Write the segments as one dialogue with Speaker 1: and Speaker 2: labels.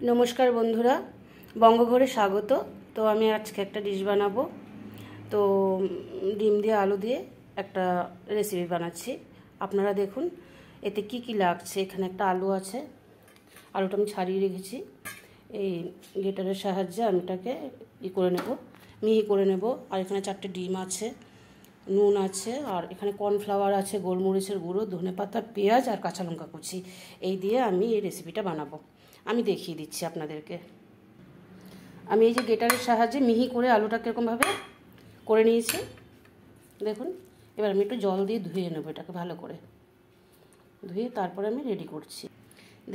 Speaker 1: नमस्कार बंधुरा बंगघरे स्वागत। तो आमी आजके एक डिश बानाबो। तो डिम दिए आलू दिए एक रेसिपि बानाচ্ছি। আপনারা দেখুন এতে কি কি লাগছে। এখানে একটা আলু আছে, আলুটা আমি ছাড়িয়ে রেখেছি। এই গ্রেটারের সাহায্যে আমি এটাকে করে নেব, মিহি করে নেব। আর এখানে 4টে ডিম আছে, নুন আছে, আর এখানে কর্নফ্লাওয়ার আছে, গোলমরিচের গুঁড়ো, ধনেপাতা, পেঁয়াজ আর কাঁচা লঙ্কা কুচি। এই দিয়ে আমি এই রেসিপিটা বানাবো। আমি দেখিয়ে দিচ্ছি আপনাদেরকে। আমি এই যে গ্রেটারের সাহায্যে মিহি করে আলুটা কীরকমভাবে করে নিয়েছি দেখুন। এবার আমি একটু জল দিয়ে ধুয়ে নেব, এটাকে ভালো করে ধুয়ে তারপরে আমি রেডি করছি।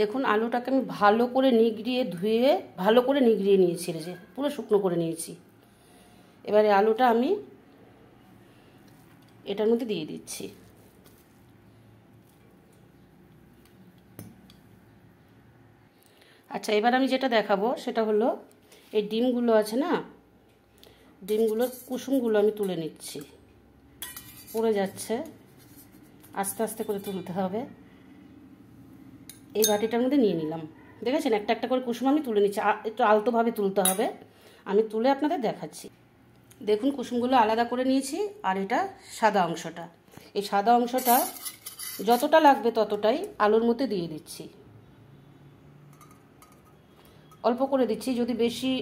Speaker 1: দেখুন আলুটাকে আমি ভালো করে নিগড়িয়ে ধুয়ে ভালো করে নিগড়িয়ে নিয়েছি, যে পুরো শুকনো করে নিয়েছি। এবারে আলুটা আমি এটার মধ্যে দিয়ে দিচ্ছি। আচ্ছা, এবার আমি যেটা দেখাবো সেটা হলো এই ডিমগুলো আছে না, ডিমগুলোর কুসুমগুলো আমি তুলে নিচ্ছি। পড়ে যাচ্ছে, আস্তে আস্তে করে তুলতে হবে। এই বাটিটার মধ্যে নিয়ে নিলাম, দেখেছেন একটা একটা করে কুসুম আমি তুলে নিচ্ছি। একটু আলতোভাবে তুলতে হবে, আমি তুলে আপনাদের দেখাচ্ছি। দেখুন কুসুমগুলো আলাদা করে নিয়েছি। আর এটা সাদা অংশটা, এই সাদা অংশটা যতটা লাগবে ততটাই আলুর মধ্যে দিয়ে দিচ্ছি। অল্প করে দিচ্ছি, যদি বেশি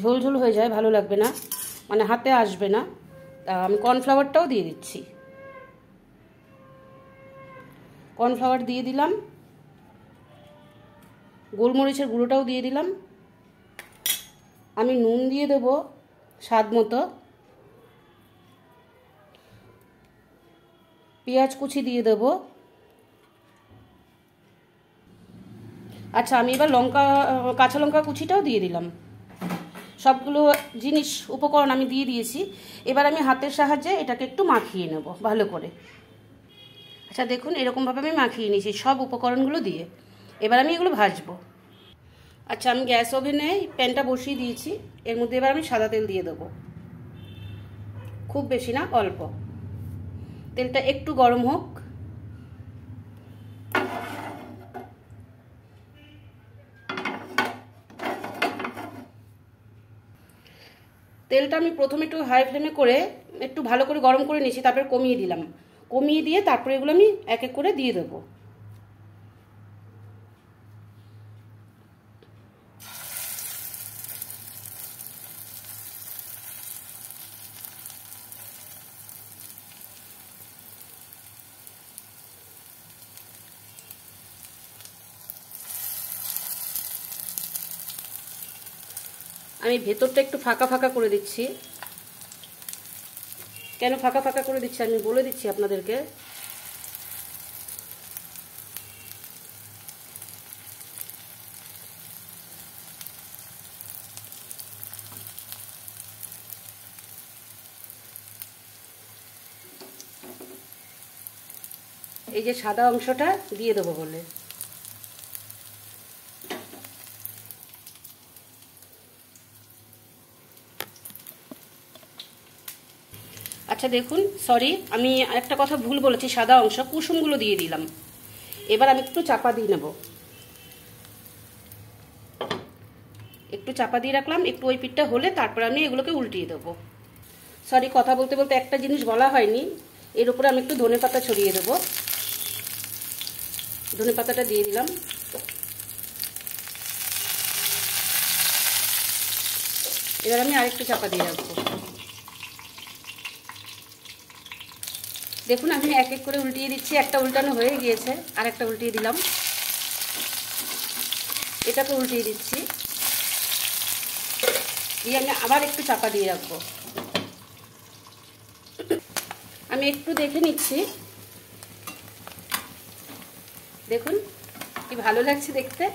Speaker 1: ঝোলঝোল হয়ে যায় ভালো লাগবে না, মানে হাতে আসবে না। আমি কর্নফ্লাওয়ারটাও দিয়ে দিচ্ছি, কর্নফ্লাওয়ার দিয়ে দিলাম, গোলমরিচের গুঁড়োটাও দিয়ে দিলাম। আমি নুন দিয়ে দেব স্বাদ মতো, পেঁয়াজ কুচি দিয়ে দেব। আচ্ছা, আমি এবার কাঁচা লঙ্কা কুচিটাও দিয়ে দিলাম। সবগুলো জিনিস উপকরণ আমি দিয়ে দিয়েছি। এবার আমি হাতের সাহায্যে এটাকে একটু মাখিয়ে নেব ভালো করে। আচ্ছা দেখুন এরকমভাবে আমি মাখিয়ে নিয়েছি সব উপকরণগুলো দিয়ে। এবার আমি এগুলো ভাজবো। আচ্ছা, আমি গ্যাস ওভেনে প্যানটা বসিয়ে দিয়েছি। এর মধ্যে এবার আমি সাদা তেল দিয়ে দেবো, খুব বেশি না, অল্প। তেলটা একটু গরম হোক। তেলটা আমি প্রথমে একটু হাই ফ্লেমে করে একটু ভালো করে গরম করে নিয়েছি, তারপরে কমিয়ে দিলাম। কমিয়ে দিয়ে তারপরে এগুলো আমি এক এক করে দিয়ে দেবো। আমি ভেতরটা একটু ফাঁকা ফাঁকা করে দিচ্ছি। কেন ফাঁকা ফাঁকা করে দিচ্ছি আমি বলে দিচ্ছি আপনাদেরকে। এই যে সাদা অংশটা দিয়ে দেবো বলে। আচ্ছা দেখুন, সরি আমি একটা কথা ভুল বলেছি, সাদা অংশ কুসুমগুলো দিয়ে দিলাম। এবার আমি একটু চাপা দিয়ে নেব, একটু চাপা দিয়ে রাখলাম। একটু ওই পিঠটা হলে তারপর আমি এগুলোকে উল্টিয়ে দেবো। সরি, কথা বলতে বলতে একটা জিনিস বলা হয়নি। এর উপরে আমি একটু ধনেপাতা ছড়িয়ে দেবো। ধনেপাতাটা দিয়ে দিলাম। এবার আমি আরেকটু চাপা দিয়ে রাখবো। দেখুন আমি এক এক করে উল্টিয়ে দিচ্ছি। একটা উল্টানো হয়ে গিয়েছে, আর একটা উল্টিয়ে দিলাম। এটাকে উল্টিয়ে দিচ্ছি, দিয়ে আমি আবার একটু চাপা দিয়ে রাখবো। আমি একটু দেখে নিচ্ছি, দেখুন কি ভালো লাগছে দেখতে।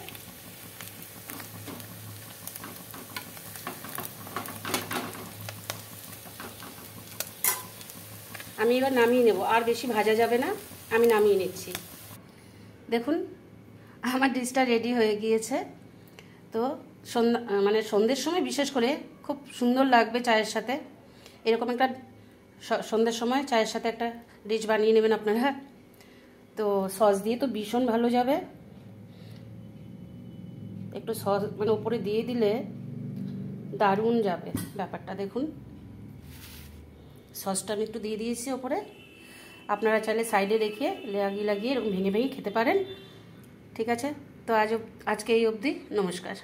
Speaker 1: আমি এবার নামিয়ে নেব, আর বেশি ভাজা যাবে না, আমি নামিয়ে নিচ্ছি। দেখুন আমার ডিশটা রেডি হয়ে গিয়েছে। তো সন্ধ্যের সময় বিশেষ করে খুব সুন্দর লাগবে চায়ের সাথে। এরকম একটা সন্ধ্যের সময় চায়ের সাথে একটা ডিশ বানিয়ে নেবেন আপনারা। তো সস দিয়ে তো ভীষণ ভালো যাবে। একটু সস মানে উপরে দিয়ে দিলে দারুণ যাবে ব্যাপারটা। দেখুন সসটা আমি একটু দিয়ে দিয়েছি ওপরে, আপনারা চাইলে সাইডে রেখে লাগিয়ে এরকম ভেঙে ভেঙে খেতে পারেন। ঠিক আছে, তো আজকে এই অবধি, নমস্কার।